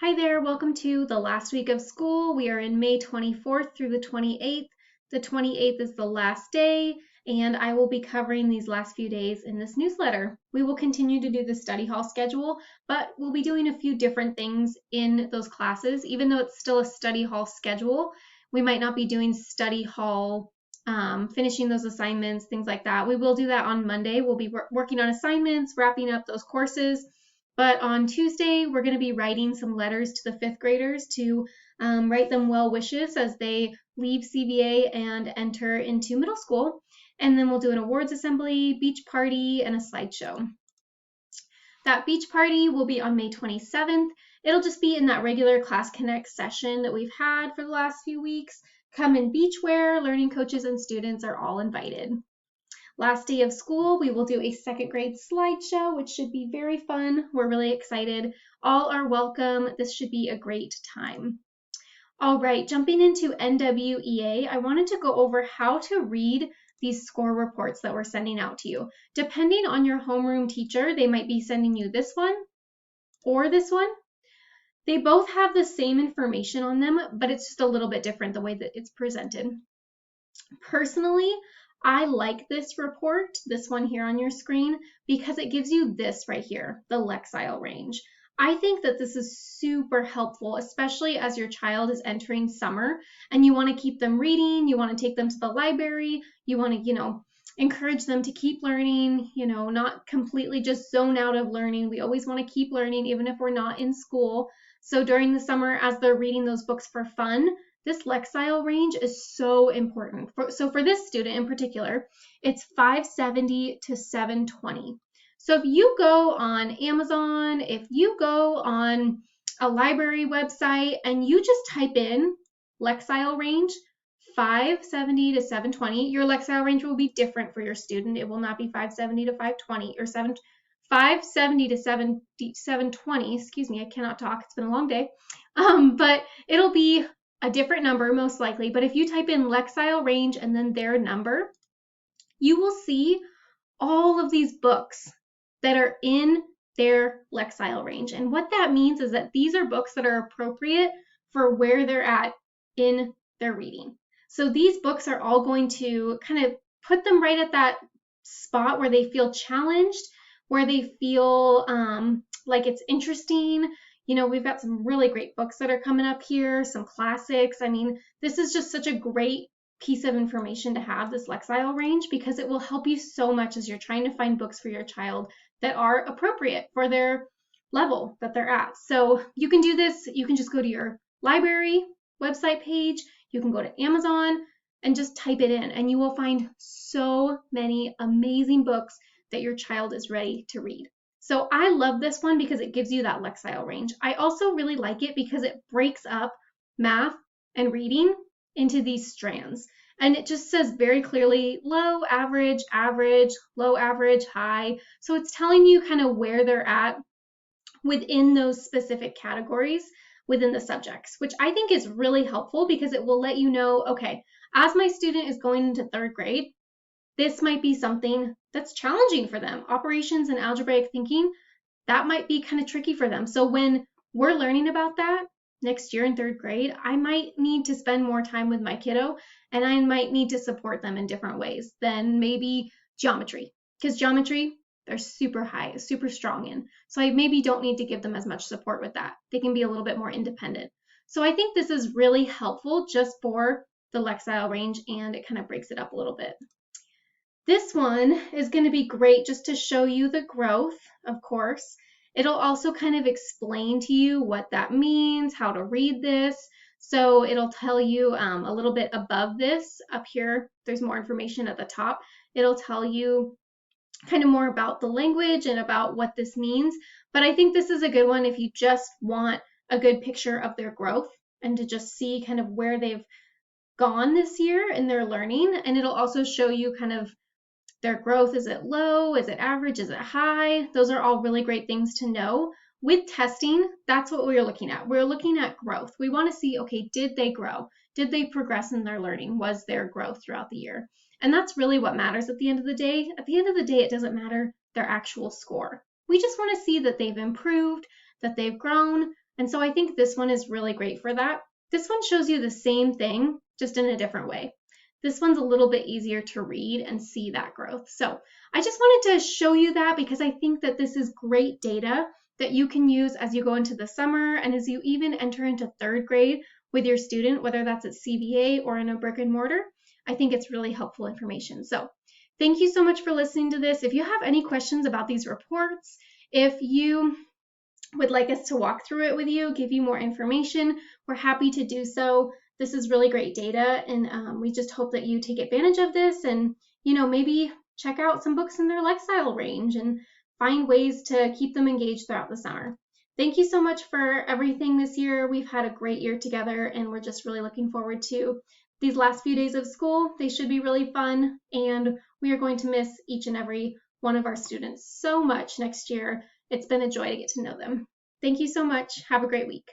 Hi there, welcome to the last week of school. We are in May 24th through the 28th. The 28th is the last day, and I will be covering these last few days in this newsletter. We will continue to do the study hall schedule, but we'll be doing a few different things in those classes. Even though it's still a study hall schedule, we might not be doing study hall, finishing those assignments, things like that. We will do that on Monday. We'll be working on assignments, wrapping up those courses. But on Tuesday, we're going to be writing some letters to the fifth graders to write them well wishes as they leave CVA and enter into middle school. And then we'll do an awards assembly, beach party, and a slideshow. That beach party will be on May 27th. It'll just be in that regular Class Connect session that we've had for the last few weeks. Come in beachwear, learning coaches and students are all invited. Last day of school, we will do a second grade slideshow, which should be very fun. We're really excited. All are welcome. This should be a great time. All right, jumping into NWEA, I wanted to go over how to read these score reports that we're sending out to you. Depending on your homeroom teacher, they might be sending you this one or this one. They both have the same information on them, but it's just a little bit different the way that it's presented. Personally, I like this report, this one here on your screen, because it gives you this right here, the Lexile Range. I think that this is super helpful, especially as your child is entering summer and you want to keep them reading, you want to take them to the library, you want to, encourage them to keep learning, not completely just zone out of learning. We always want to keep learning, even if we're not in school. So during the summer, as they're reading those books for fun, this Lexile range is so important. So for this student in particular, it's 570 to 720. So if you go on Amazon, if you go on a library website and you just type in Lexile range 570 to 720, your Lexile range will be different for your student. It will not be 570 to 520 or 570 to 720. Excuse me, I cannot talk. It's been a long day. But it'll be a different number most likely, but if you type in Lexile range and then their number, you will see all of these books that are in their Lexile range. And what that means is that these are books that are appropriate for where they're at in their reading. So these books are all going to kind of put them right at that spot where they feel challenged, where they feel like it's interesting. We've got some really great books that are coming up here, some classics. I mean, this is just such a great piece of information to have, this Lexile range, because it will help you so much as you're trying to find books for your child that are appropriate for their level that they're at. So you can do this. You can just go to your library website page. You can go to Amazon and just type it in, and you will find so many amazing books that your child is ready to read. So I love this one because it gives you that Lexile range. I also really like it because it breaks up math and reading into these strands. And it just says very clearly low, average, average, low, average, high. So it's telling you kind of where they're at within those specific categories within the subjects, which I think is really helpful because it will let you know, okay, as my student is going into third grade, this might be something that's challenging for them. Operations and algebraic thinking, that might be kind of tricky for them. So when we're learning about that next year in third grade, I might need to spend more time with my kiddo, and I might need to support them in different ways than maybe geometry, because geometry, they're super high, super strong in. So I maybe don't need to give them as much support with that. They can be a little bit more independent. So I think this is really helpful just for the Lexile range, and it kind of breaks it up a little bit. This one is going to be great just to show you the growth, of course. It'll also kind of explain to you what that means, how to read this. So it'll tell you a little bit above this up here. There's more information at the top. It'll tell you kind of more about the language and about what this means. But I think this is a good one if you just want a good picture of their growth and to just see kind of where they've gone this year in their learning. And it'll also show you kind of their growth. Is it low? Is it average? Is it high? Those are all really great things to know. With testing, that's what we're looking at. We're looking at growth. We want to see, okay, did they grow? Did they progress in their learning? Was there growth throughout the year? And that's really what matters at the end of the day. At the end of the day, it doesn't matter their actual score. We just want to see that they've improved, that they've grown, And so I think this one is really great for that. This one shows you the same thing, just in a different way. This one's a little bit easier to read and see that growth. So I just wanted to show you that because I think that this is great data that you can use as you go into the summer and as you even enter into third grade with your student, whether that's at CVA or in a brick and mortar. I think it's really helpful information. So thank you so much for listening to this. If you have any questions about these reports, if you would like us to walk through it with you, give you more information, we're happy to do so. This is really great data, and we just hope that you take advantage of this and, maybe check out some books in their Lexile range and find ways to keep them engaged throughout the summer. Thank you so much for everything this year. We've had a great year together, and we're just really looking forward to these last few days of school. They should be really fun, and we are going to miss each and every one of our students so much next year. It's been a joy to get to know them. Thank you so much. Have a great week.